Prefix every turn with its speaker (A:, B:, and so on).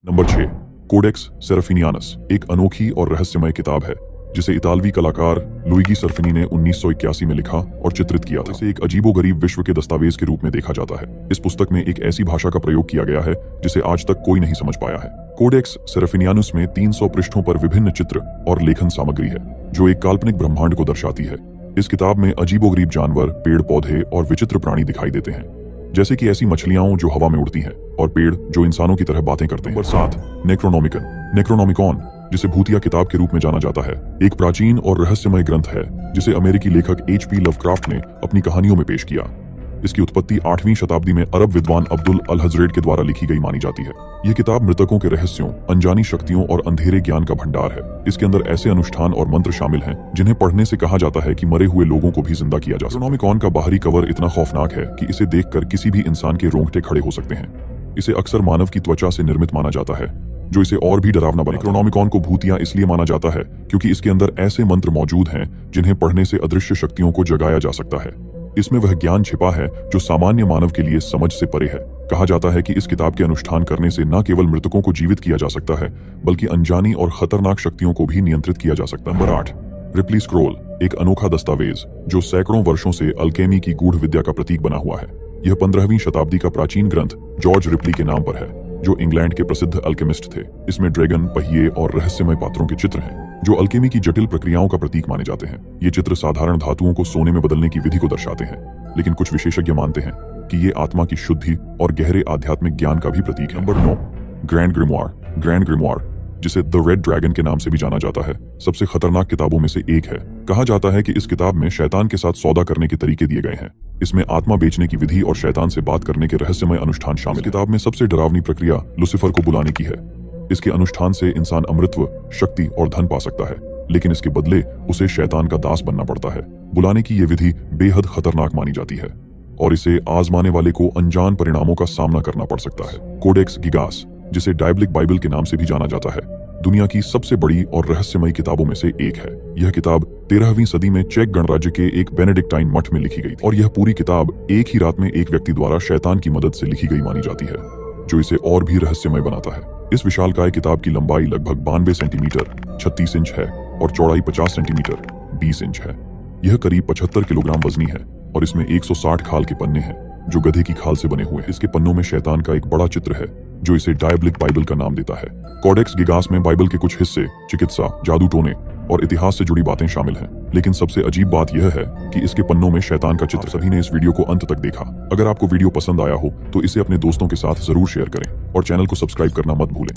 A: Number 6। Codex सेरफिनियानस एक अनोखी और रहस्यमय किताब है जिसे इतालवी कलाकार लुइगी सर्फिनी ने 1981 में लिखा और चित्रित किया था। इसे एक अजीबोगरीब विश्व के दस्तावेज के रूप में देखा जाता है। इस पुस्तक में एक ऐसी भाषा का प्रयोग किया गया है जिसे आज तक कोई नहीं समझ पाया है। कोडेक्स सेरफिनियानुस में 300 पृष्ठों पर विभिन्न चित्र और लेखन सामग्री है जो एक काल्पनिक ब्रह्मांड को दर्शाती है। इस किताब में अजीबोगरीब जानवर, पेड़ पौधे और विचित्र प्राणी दिखाई देते हैं, जैसे कि ऐसी मछलियां जो हवा में उड़ती हैं और पेड़ जो इंसानों की तरह बातें करते हैं। नंबर 7। नेक्रोनोमिकॉन, जिसे भूतिया किताब के रूप में जाना जाता है, एक प्राचीन और रहस्यमय ग्रंथ है जिसे अमेरिकी लेखक HP लवक्राफ्ट ने अपनी कहानियों में पेश किया। इसकी उत्पत्ति 8वीं शताब्दी में अरब विद्वान अब्दुल अल हजरेड के द्वारा लिखी गई मानी जाती है। यह किताब मृतकों के रहस्यों, अनजानी शक्तियों और अंधेरे ज्ञान का भंडार है। इसके अंदर ऐसे अनुष्ठान और मंत्र शामिल हैं जिन्हें पढ़ने से कहा जाता है कि मरे हुए लोगों को भी जिंदा किया जा सकता है। नेक्रोनोमिकॉन का बाहरी कवर इतना खौफनाक है कि इसे देखकर किसी भी इंसान के रोंगटे खड़े हो सकते हैं। इसे अक्सर मानव की त्वचा से निर्मित माना जाता है, जो इसे और भी डरावना बना। नेक्रोनोमिकॉन को भूतिया इसलिए माना जाता है क्योंकि इसके अंदर ऐसे मंत्र मौजूद हैं जिन्हें पढ़ने से अदृश्य शक्तियों को जगाया जा सकता है। इसमें वह ज्ञान छिपा है जो सामान्य मानव के लिए समझ से परे है। कहा जाता है कि इस किताब के अनुष्ठान करने से न केवल मृतकों को जीवित किया जा सकता है बल्कि अनजानी और खतरनाक शक्तियों को भी नियंत्रित किया जा सकता है। नंबर 8। रिप्ली स्क्रोल, एक अनोखा दस्तावेज जो सैकड़ों वर्षों से अल्केमी की गूढ़ विद्या का प्रतीक बना हुआ है। यह 15वीं शताब्दी का प्राचीन ग्रंथ जॉर्ज रिप्ली के नाम पर है, जो इंग्लैंड के प्रसिद्ध अल्केमिस्ट थे। इसमें ड्रैगन, पहिए और रहस्यमय पात्रों के चित्र हैं जो अल्केमी की जटिल प्रक्रियाओं का प्रतीक माने जाते हैं। ये चित्र साधारण धातुओं को सोने में बदलने की विधि को दर्शाते हैं, लेकिन कुछ विशेषज्ञ मानते हैं कि ये आत्मा की शुद्धि और गहरे आध्यात्मिक ज्ञान का भी प्रतीक है। नंबर 9। ग्रैंड ग्रिमवार, जिसे द रेड ड्रैगन के नाम से भी जाना जाता है, सबसे खतरनाक किताबों में से एक है। कहा जाता है कि इस किताब में शैतान के साथ सौदा करने के तरीके दिए गए हैं। इसमें आत्मा बेचने की विधि और शैतान से बात करने के रहस्यमय अनुष्ठान शामिल। इस किताब में सबसे डरावनी प्रक्रिया लुसिफर को बुलाने की है। इसके अनुष्ठान से इंसान अमृतत्व, शक्ति और धन पा सकता है, लेकिन इसके बदले उसे शैतान का दास बनना पड़ता है। बुलाने की यह विधि बेहद खतरनाक मानी जाती है और इसे आजमाने वाले को अनजान परिणामों का सामना करना पड़ सकता है। कोडेक्स गिगास, जिसे डायबलिक बाइबल के नाम से भी जाना जाता है, दुनिया की सबसे बड़ी और रहस्यमय किताबों में से एक है। यह किताब 13वीं सदी में चेक गणराज्य के एक बेनेडिक्टाइन मठ में लिखी गई थी और यह पूरी किताब एक ही रात में एक व्यक्ति द्वारा शैतान की मदद से लिखी गई मानी जाती है, जो इसे और भी रहस्यमय बनाता है। इस विशालकाय किताब की लंबाई लगभग 92 सेंटीमीटर 36 इंच है और चौड़ाई 50 सेंटीमीटर 20 इंच है। यह करीब 75 किलोग्राम वजनी है और इसमें 160 खाल के पन्ने हैं जो गधे की खाल से बने हुए हैं। इसके पन्नों में शैतान का एक बड़ा चित्र है जो इसे डायबलिक बाइबल का नाम देता है। कोडेक्स गिगास में बाइबल के कुछ हिस्से, चिकित्सा, जादू टोने और इतिहास से जुड़ी बातें शामिल हैं, लेकिन सबसे अजीब बात यह है कि इसके पन्नों में शैतान का चित्र। सभी ने इस वीडियो को अंत तक देखा। अगर आपको वीडियो पसंद आया हो तो इसे अपने दोस्तों के साथ जरूर शेयर करें और चैनल को सब्सक्राइब करना मत भूलें।